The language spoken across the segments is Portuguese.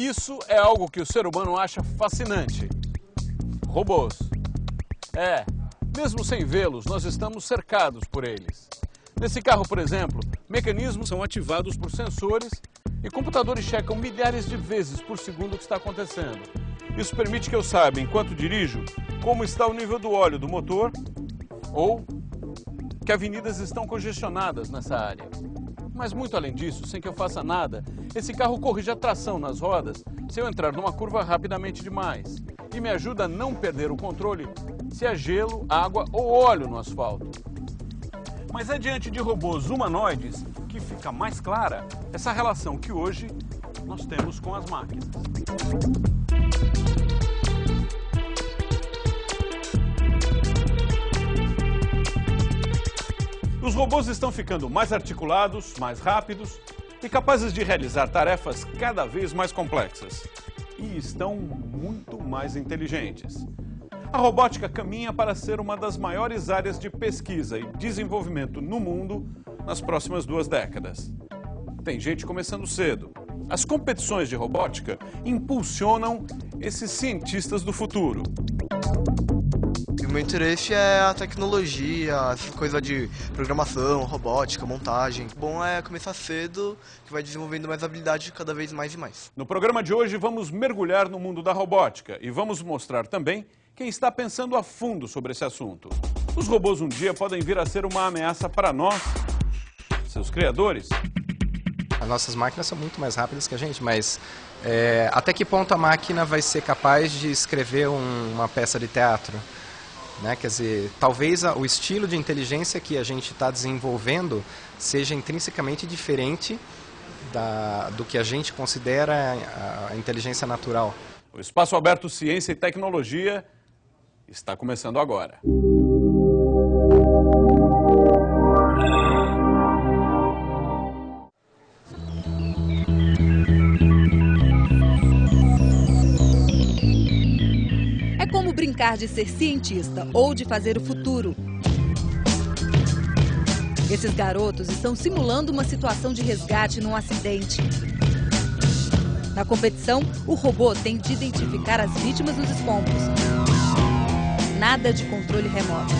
Isso é algo que o ser humano acha fascinante. Robôs. Mesmo sem vê-los, nós estamos cercados por eles. Nesse carro, por exemplo, mecanismos são ativados por sensores e computadores checam milhares de vezes por segundo o que está acontecendo. Isso permite que eu saiba, enquanto dirijo, como está o nível do óleo do motor ou que avenidas estão congestionadas nessa área. Mas muito além disso, sem que eu faça nada, esse carro corrige a tração nas rodas se eu entrar numa curva rapidamente demais e me ajuda a não perder o controle se há gelo, água ou óleo no asfalto. Mas é diante de robôs humanoides que fica mais clara essa relação que hoje nós temos com as máquinas. Os robôs estão ficando mais articulados, mais rápidos e capazes de realizar tarefas cada vez mais complexas. E estão muito mais inteligentes. A robótica caminha para ser uma das maiores áreas de pesquisa e desenvolvimento no mundo nas próximas 2 décadas. Tem gente começando cedo. As competições de robótica impulsionam esses cientistas do futuro. O meu interesse é a tecnologia, essa coisa de programação, robótica, montagem. O bom é começar cedo, que vai desenvolvendo mais habilidade cada vez mais e mais. No programa de hoje vamos mergulhar no mundo da robótica e vamos mostrar também quem está pensando a fundo sobre esse assunto. Os robôs um dia podem vir a ser uma ameaça para nós, seus criadores. As nossas máquinas são muito mais rápidas que a gente, mas até que ponto a máquina vai ser capaz de escrever uma peça de teatro? Né? Quer dizer, talvez o estilo de inteligência que a gente está desenvolvendo seja intrinsecamente diferente do que a gente considera a inteligência natural. O Espaço Aberto Ciência e Tecnologia está começando agora. É como brincar de ser cientista ou de fazer o futuro. Esses garotos estão simulando uma situação de resgate num acidente. Na competição, o robô tem de identificar as vítimas nos escombros. Nada de controle remoto.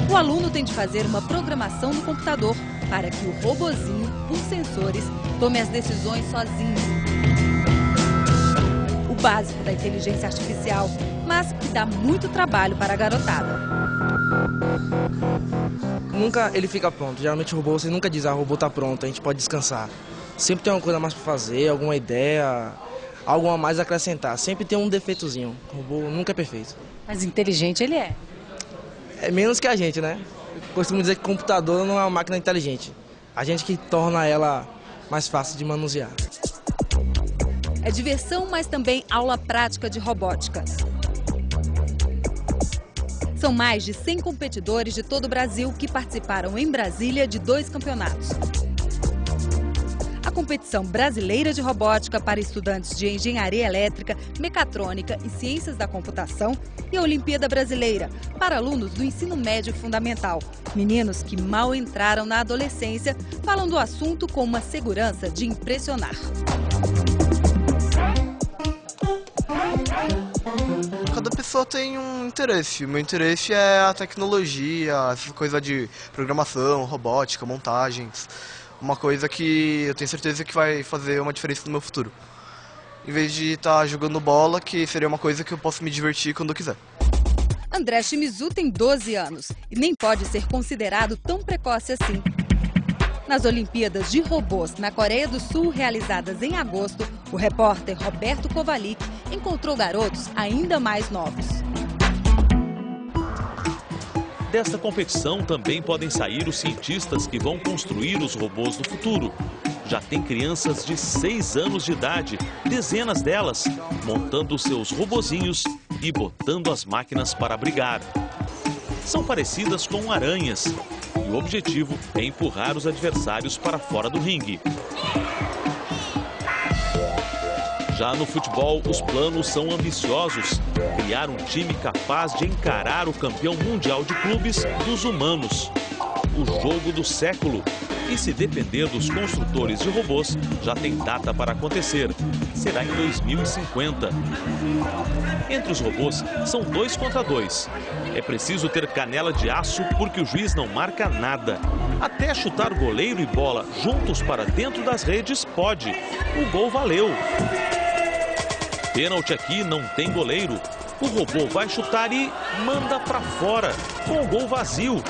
O aluno tem de fazer uma programação no computador para que o robozinho, por sensores, tome as decisões sozinho. O básico da inteligência artificial, mas que dá muito trabalho para a garotada. Nunca ele fica pronto. Geralmente o robô, você nunca diz, o robô está pronto, a gente pode descansar. Sempre tem uma coisa a mais para fazer, alguma ideia, algo a mais a acrescentar. Sempre tem um defeitozinho. O robô nunca é perfeito. Mas inteligente ele é. É menos que a gente, né? Eu costumo dizer que o computador não é uma máquina inteligente. A gente que torna ela mais fácil de manusear. É diversão, mas também aula prática de robótica. São mais de 100 competidores de todo o Brasil que participaram em Brasília de 2 campeonatos. A competição brasileira de robótica para estudantes de engenharia elétrica, mecatrônica e ciências da computação e a Olimpíada Brasileira para alunos do ensino médio fundamental. Meninos que mal entraram na adolescência falam do assunto com uma segurança de impressionar. Cada pessoa tem um interesse. O meu interesse é a tecnologia, essa coisa de programação, robótica, montagens. Uma coisa que eu tenho certeza que vai fazer uma diferença no meu futuro. Em vez de estar jogando bola, que seria uma coisa que eu posso me divertir quando eu quiser. André Shimizu tem 12 anos e nem pode ser considerado tão precoce assim. Nas Olimpíadas de Robôs na Coreia do Sul, realizadas em agosto, o repórter Roberto Kovalik encontrou garotos ainda mais novos. Desta competição também podem sair os cientistas que vão construir os robôs do futuro. Já tem crianças de 6 anos de idade, dezenas delas, montando seus robozinhos e botando as máquinas para brigar. São parecidas com aranhas e o objetivo é empurrar os adversários para fora do ringue. Já no futebol, os planos são ambiciosos. Criar um time capaz de encarar o campeão mundial de clubes dos humanos. o jogo do século. E se depender dos construtores de robôs, já tem data para acontecer. Será em 2050. Entre os robôs, são 2 contra 2. É preciso ter canela de aço porque o juiz não marca nada. Até chutar goleiro e bola juntos para dentro das redes pode. O gol valeu. Pênalti aqui, não tem goleiro. O robô vai chutar e manda para fora, com o gol vazio.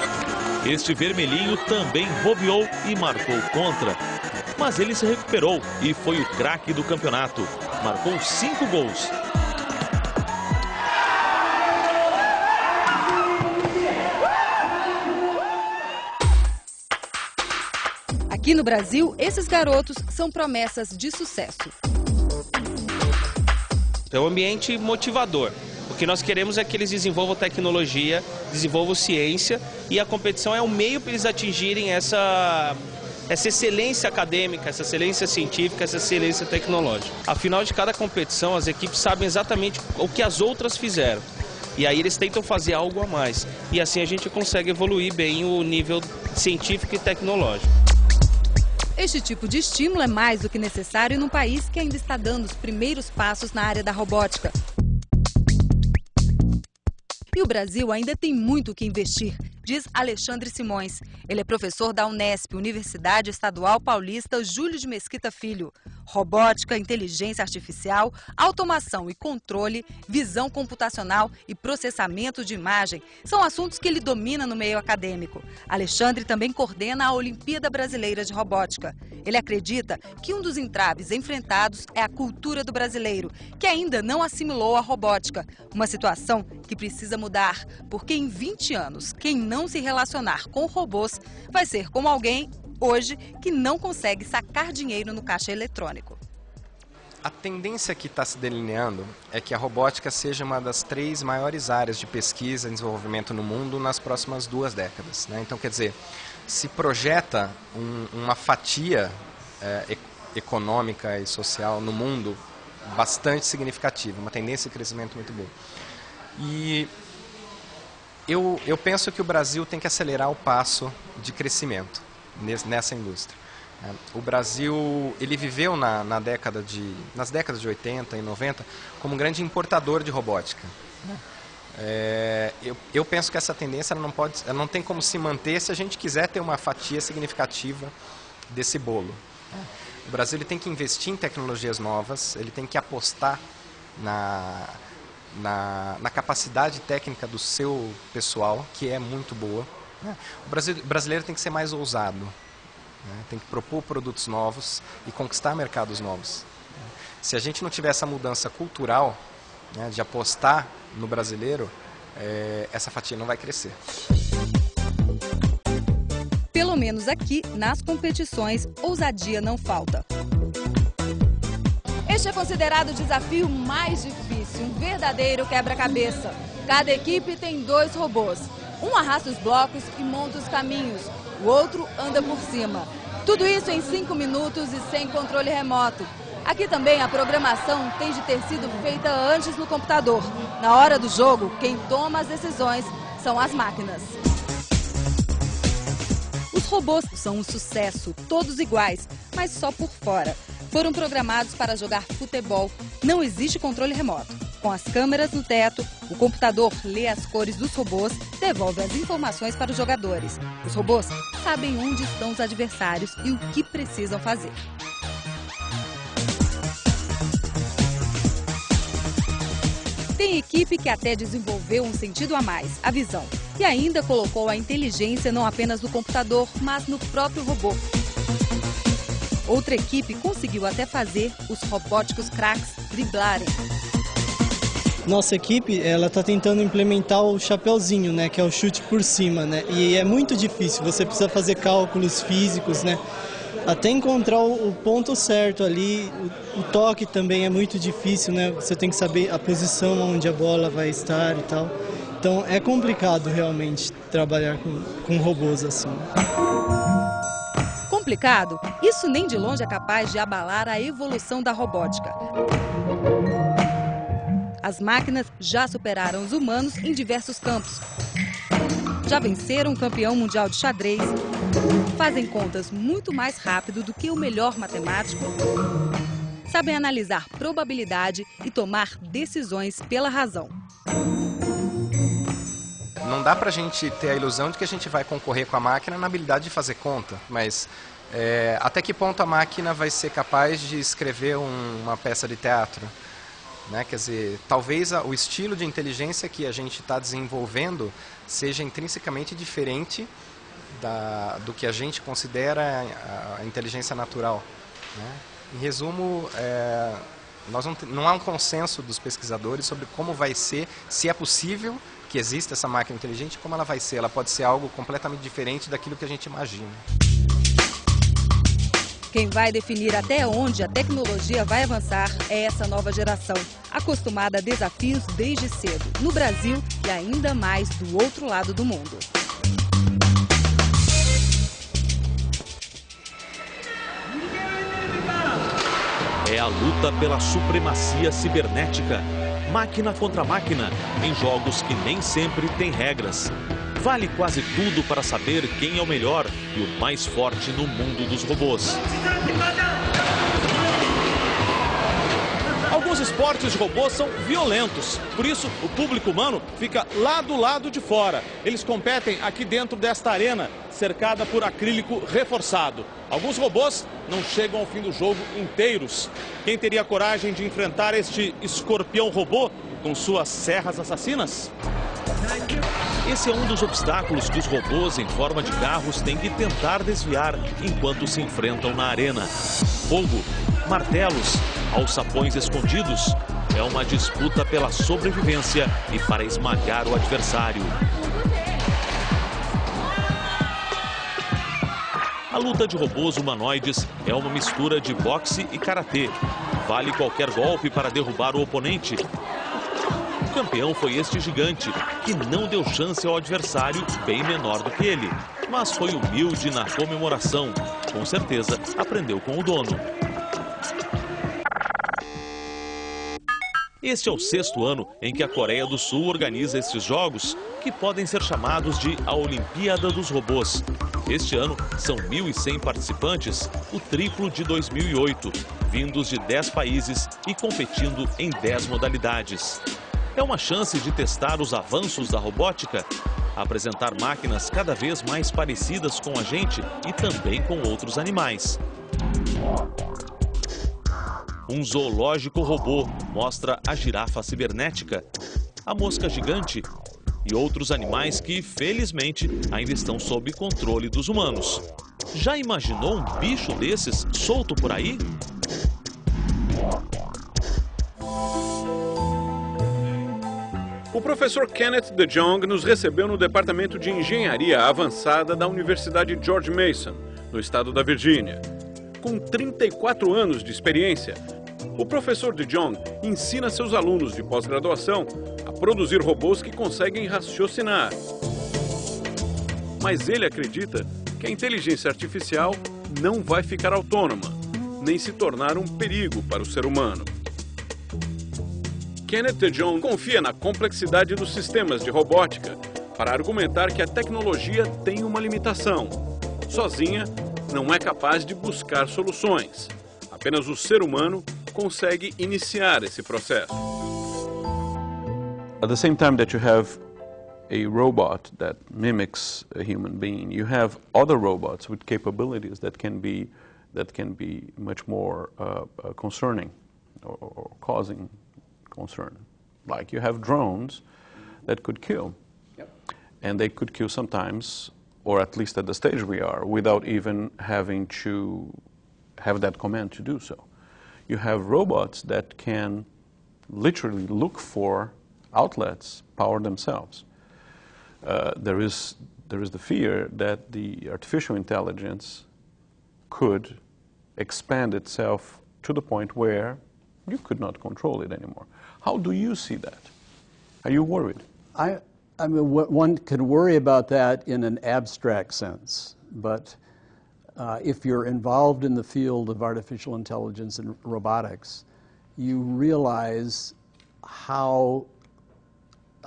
Este vermelhinho também bobeou e marcou contra. Mas ele se recuperou e foi o craque do campeonato. Marcou 5 gols. Aqui no Brasil, esses garotos são promessas de sucesso. É um ambiente motivador. O que nós queremos é que eles desenvolvam tecnologia, desenvolvam ciência, e a competição é um meio para eles atingirem essa excelência acadêmica, essa excelência científica, essa excelência tecnológica. Afinal de cada competição, as equipes sabem exatamente o que as outras fizeram. E aí eles tentam fazer algo a mais. E assim a gente consegue evoluir bem o nível científico e tecnológico. Este tipo de estímulo é mais do que necessário num país que ainda está dando os primeiros passos na área da robótica. E o Brasil ainda tem muito o que investir, diz Alexandre Simões. Ele é professor da Unesp, Universidade Estadual Paulista Júlio de Mesquita Filho. Robótica, inteligência artificial, automação e controle, visão computacional e processamento de imagem são assuntos que ele domina no meio acadêmico. Alexandre também coordena a Olimpíada Brasileira de Robótica. Ele acredita que um dos entraves enfrentados é a cultura do brasileiro, que ainda não assimilou a robótica. Uma situação que precisa mudar, porque em 20 anos, quem não se relacionar com robôs vai ser como alguém hoje que não consegue sacar dinheiro no caixa eletrônico. A tendência que está se delineando é que a robótica seja uma das 3 maiores áreas de pesquisa e desenvolvimento no mundo nas próximas 2 décadas, né? Então, quer dizer, se projeta uma fatia econômica e social no mundo bastante significativa, uma tendência de crescimento muito boa. E eu penso que o Brasil tem que acelerar o passo de crescimento nessa indústria. O Brasil, ele viveu nas décadas de 80 e 90 como um grande importador de robótica. Eu penso que essa tendência ela não tem como se manter se a gente quiser ter uma fatia significativa desse bolo. O Brasil ele tem que investir em tecnologias novas, ele tem que apostar na capacidade técnica do seu pessoal, que é muito boa. O brasileiro tem que ser mais ousado, né? Tem que propor produtos novos e conquistar mercados novos. Se a gente não tiver essa mudança cultural, né, de apostar no brasileiro, essa fatia não vai crescer. Pelo menos aqui, nas competições, ousadia não falta. Este é considerado o desafio mais difícil, um verdadeiro quebra-cabeça. Cada equipe tem 2 robôs. Um arrasta os blocos e monta os caminhos, o outro anda por cima. Tudo isso em 5 minutos e sem controle remoto. Aqui também a programação tem de ter sido feita antes no computador. Na hora do jogo, quem toma as decisões são as máquinas. Os robôs são um sucesso, todos iguais, mas só por fora. Foram programados para jogar futebol. Não existe controle remoto. Com as câmeras no teto, o computador lê as cores dos robôs, devolve as informações para os jogadores. Os robôs sabem onde estão os adversários e o que precisam fazer. Tem equipe que até desenvolveu um sentido a mais, a visão. E ainda colocou a inteligência não apenas no computador, mas no próprio robô. Outra equipe conseguiu até fazer os robóticos craques driblarem. Nossa equipe, ela está tentando implementar o chapeuzinho, né, que é o chute por cima, né, e é muito difícil, você precisa fazer cálculos físicos, né, até encontrar o ponto certo ali, o toque também é muito difícil, né, você tem que saber a posição onde a bola vai estar e tal, então é complicado realmente trabalhar com robôs assim. Complicado? Isso nem de longe é capaz de abalar a evolução da robótica. As máquinas já superaram os humanos em diversos campos. Já venceram o campeão mundial de xadrez, fazem contas muito mais rápido do que o melhor matemático, sabem analisar probabilidade e tomar decisões pela razão. Não dá pra gente ter a ilusão de que a gente vai concorrer com a máquina na habilidade de fazer conta, mas até que ponto a máquina vai ser capaz de escrever uma peça de teatro? Né? Quer dizer, talvez o estilo de inteligência que a gente está desenvolvendo seja intrinsecamente diferente do que a gente considera a inteligência natural. Né? Em resumo, não há um consenso dos pesquisadores sobre como vai ser, se é possível que exista essa máquina inteligente, como ela vai ser. Ela pode ser algo completamente diferente daquilo que a gente imagina. Quem vai definir até onde a tecnologia vai avançar é essa nova geração, acostumada a desafios desde cedo, no Brasil e ainda mais do outro lado do mundo. É a luta pela supremacia cibernética, máquina contra máquina, em jogos que nem sempre têm regras. Vale quase tudo para saber quem é o melhor e o mais forte no mundo dos robôs. Alguns esportes de robôs são violentos, por isso o público humano fica lá do lado de fora. Eles competem aqui dentro desta arena, cercada por acrílico reforçado. Alguns robôs não chegam ao fim do jogo inteiros. Quem teria coragem de enfrentar este escorpião robô com suas serras assassinas? Esse é um dos obstáculos que os robôs em forma de carros têm que tentar desviar enquanto se enfrentam na arena. Fogo, martelos, alçapões escondidos. É uma disputa pela sobrevivência e para esmagar o adversário. A luta de robôs humanoides é uma mistura de boxe e karatê. Vale qualquer golpe para derrubar o oponente. O campeão foi este gigante, que não deu chance ao adversário bem menor do que ele, mas foi humilde na comemoração. Com certeza, aprendeu com o dono. Este é o 6º ano em que a Coreia do Sul organiza estes jogos, que podem ser chamados de a Olimpíada dos Robôs. Este ano são 1.100 participantes, o triplo de 2008, vindos de 10 países e competindo em 10 modalidades. É uma chance de testar os avanços da robótica, apresentar máquinas cada vez mais parecidas com a gente e também com outros animais. Um zoológico robô mostra a girafa cibernética, a mosca gigante e outros animais que, felizmente, ainda estão sob controle dos humanos. Já imaginou um bicho desses solto por aí? O professor Kenneth de Jong nos recebeu no Departamento de Engenharia Avançada da Universidade George Mason, no estado da Virgínia. Com 34 anos de experiência, o professor de Jong ensina seus alunos de pós-graduação a produzir robôs que conseguem raciocinar. Mas ele acredita que a inteligência artificial não vai ficar autônoma, nem se tornar um perigo para o ser humano. Kenneth de Jong confia na complexidade dos sistemas de robótica para argumentar que a tecnologia tem uma limitação. Sozinha, não é capaz de buscar soluções. Apenas o ser humano consegue iniciar esse processo. At the same time that you have a robot that mimics a human being, you have other robots with capabilities that can be much more concerning or causing concern. Like you have drones that could kill. Yep. And they could kill sometimes, or at least at the stage we are, without even having to have that command to do so. You have robots that can literally look for outlets, power themselves. There is the fear that the artificial intelligence could expand itself to the point where you could not control it anymore. How do you see that? Are you worried? I mean, one could worry about that in an abstract sense, but if you're involved in the field of artificial intelligence and robotics, you realize how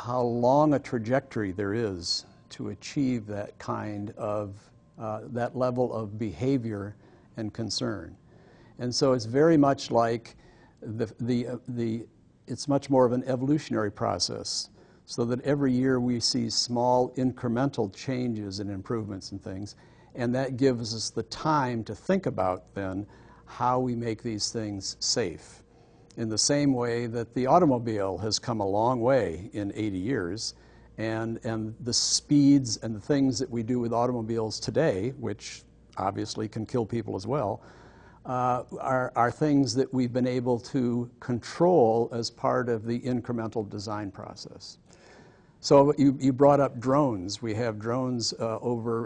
long a trajectory there is to achieve that kind of, that level of behavior and concern. And so it's very much like it's much more of an evolutionary process, so that every year we see small incremental changes and improvements in things, and that gives us the time to think about then how we make these things safe. In the same way that the automobile has come a long way in 80 years, and the speeds and the things that we do with automobiles today, which obviously can kill people as well, are things that we've been able to control as part of the incremental design process. So you brought up drones. We have drones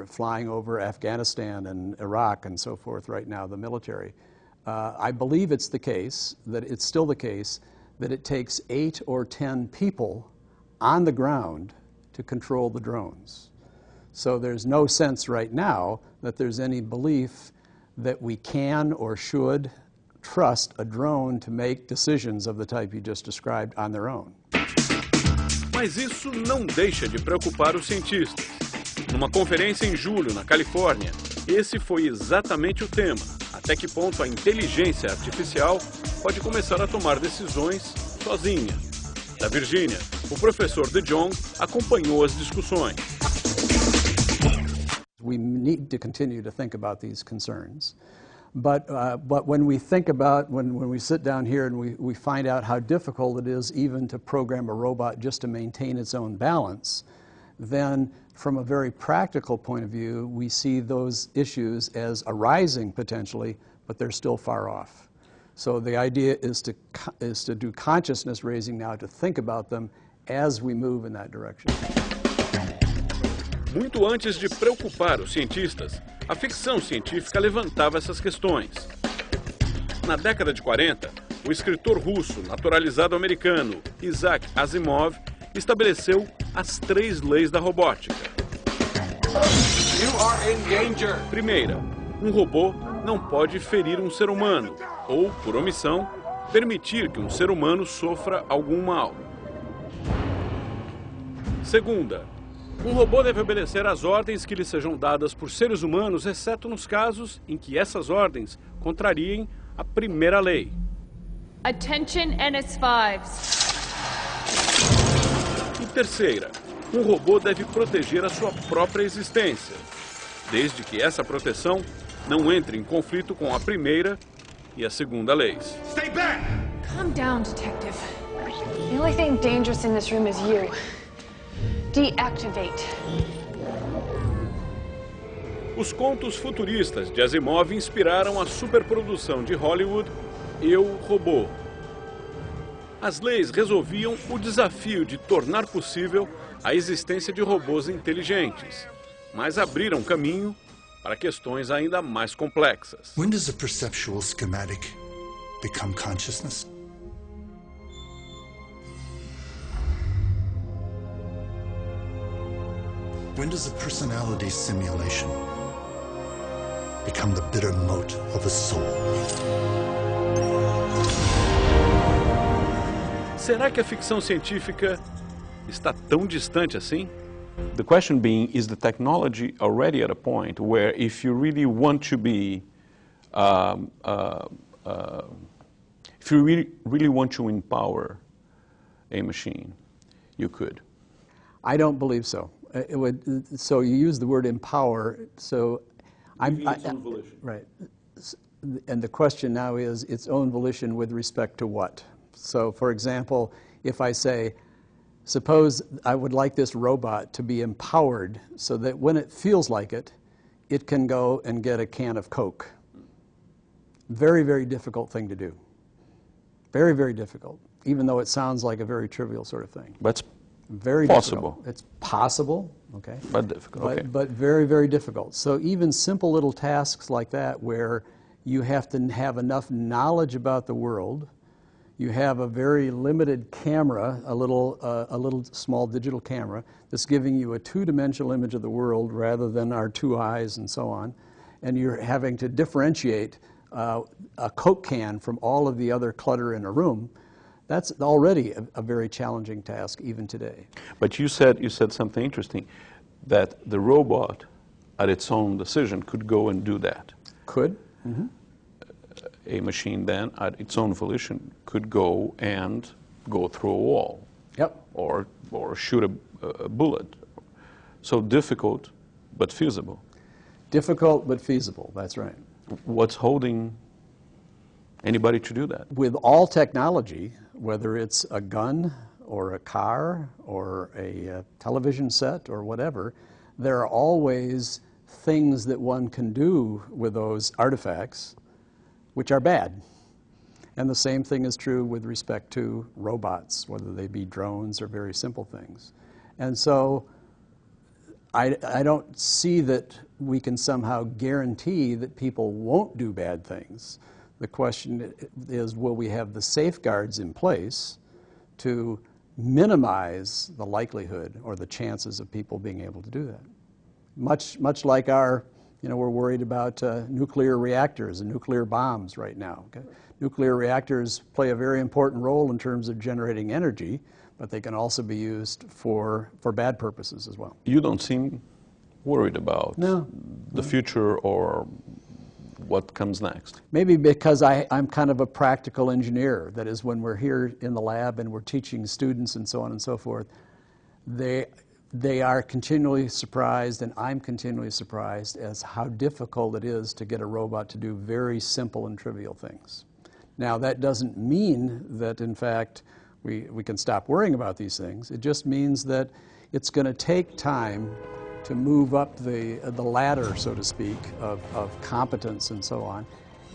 flying over Afghanistan and Iraq and so forth right now, the military. I believe it's the case, that it's still the case, that it takes 8 or 10 people on the ground to control the drones. So there's no sense right now that there's any belief that we can or should trust a drone to make decisions of the type you just described on their own. Mas isso não deixa de preocupar os cientistas. Numa conferência em julho, na Califórnia, esse foi exatamente o tema. Até que ponto a inteligência artificial pode começar a tomar decisões sozinha. Da Virgínia, o professor De Jong acompanhou as discussões. We need to continue to think about these concerns. But when we think about, when we sit down here and we find out how difficult it is even to program a robot just to maintain its own balance, then from a very practical point of view, we see those issues as arising potentially, but they're still far off. So the idea is to do consciousness raising now, to think about them as we move in that direction. Muito antes de preocupar os cientistas, a ficção científica levantava essas questões. Na década de 40, o escritor russo naturalizado americano Isaac Asimov estabeleceu as 3 leis da robótica. You are in danger. Primeira, um robô não pode ferir um ser humano ou, por omissão, permitir que um ser humano sofra algum mal. Segunda, um robô deve obedecer às ordens que lhe sejam dadas por seres humanos, exceto nos casos em que essas ordens contrariem a primeira lei. Attention NS5s. E terceira, um robô deve proteger a sua própria existência, desde que essa proteção não entre em conflito com a primeira e a segunda leis. Stay back! Calm down, detective. The only thing dangerous in this room is you. Deactivate. Os contos futuristas de Asimov inspiraram a superprodução de Hollywood Eu, Robô. As leis resolviam o desafio de tornar possível a existência de robôs inteligentes, mas abriram caminho para questões ainda mais complexas. When does a perceptual schematic become consciousness? When does a personality simulation become the bitter moat of a soul? Será que a ficção científica está tão distante assim? The question being, is the technology already at a point where if you really want to be, if you really want to empower a machine, you could? I don't believe so. So you use the word empower, so its own volition. Right. And the question now is its own volition with respect to what? So for example, if I say, suppose I would like this robot to be empowered so that when it feels like it, it can go and get a can of Coke. Very, very difficult thing to do. Very, very difficult, even though it sounds like a very trivial sort of thing. But very possible. Difficult. It's possible, okay. But difficult, okay. But very, very difficult. So even simple little tasks like that where you have to have enough knowledge about the world, you have a very limited camera, a little small digital camera that's giving you a 2-dimensional image of the world rather than our 2 eyes and so on, and you're having to differentiate a Coke can from all of the other clutter in a room. That's already a very challenging task even today. But you said something interesting. that the robot, at its own decision, could go and do that. Could. Mm-hmm. A machine then, at its own volition, could go and go through a wall. Yep. Or shoot a bullet. So difficult, but feasible. Difficult, but feasible, that's right. What's holding anybody to do that? With all technology, whether it's a gun or a car or a television set or whatever, there are always things that one can do with those artifacts which are bad. And the same thing is true with respect to robots, whether they be drones or very simple things. And so I don't see that we can somehow guarantee that people won't do bad things. The question is, will we have the safeguards in place to minimize the likelihood or the chances of people being able to do that? Much like our, we're worried about nuclear reactors and nuclear bombs right now. Okay? Nuclear reactors play a very important role in terms of generating energy, but they can also be used for bad purposes as well. You don't seem worried about the future or what comes next. Maybe because I'm kind of a practical engineer. That is, when we're here in the lab and we're teaching students and so on and so forth, they are continually surprised, and I'm continually surprised as how difficult it is to get a robot to do very simple and trivial things. Now, that doesn't mean that, in fact, we can stop worrying about these things. It just means that it's going to take time to move up the ladder, so to speak, of competence and so on.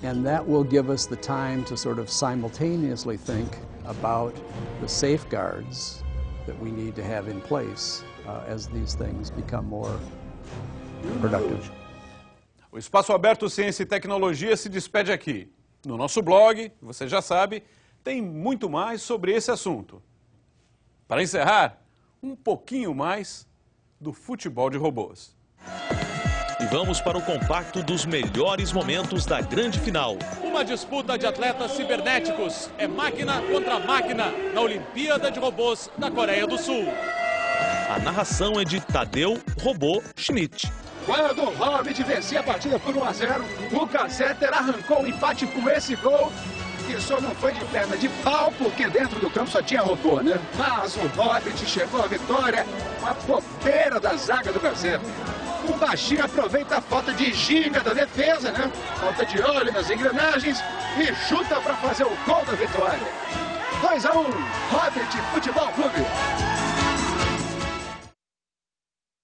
And that will give us the time to sort of simultaneously think about the safeguards that we need to have in place as these things become more productive. O Espaço Aberto Ciência e Tecnologia se despede aqui. No nosso blog, você já sabe, tem muito mais sobre esse assunto. Para encerrar, um pouquinho mais do futebol de robôs. E vamos para o compacto dos melhores momentos da grande final. Uma disputa de atletas cibernéticos. É máquina contra máquina na Olimpíada de Robôs da Coreia do Sul. A narração é de Tadeu Robô Schmidt. Quando o Hobbit vencia a partida por 1-0, o Cassetter arrancou o empate com esse gol. E só não foi de perna de pau, porque dentro do campo só tinha robô, né? Mas o Hobbit chegou à vitória com a bobeira da zaga do Cassetter. O baixinho aproveita a falta de ginga da defesa, né? Falta de óleo nas engrenagens e chuta para fazer o gol da vitória. 2-1, Hobbit Futebol Clube.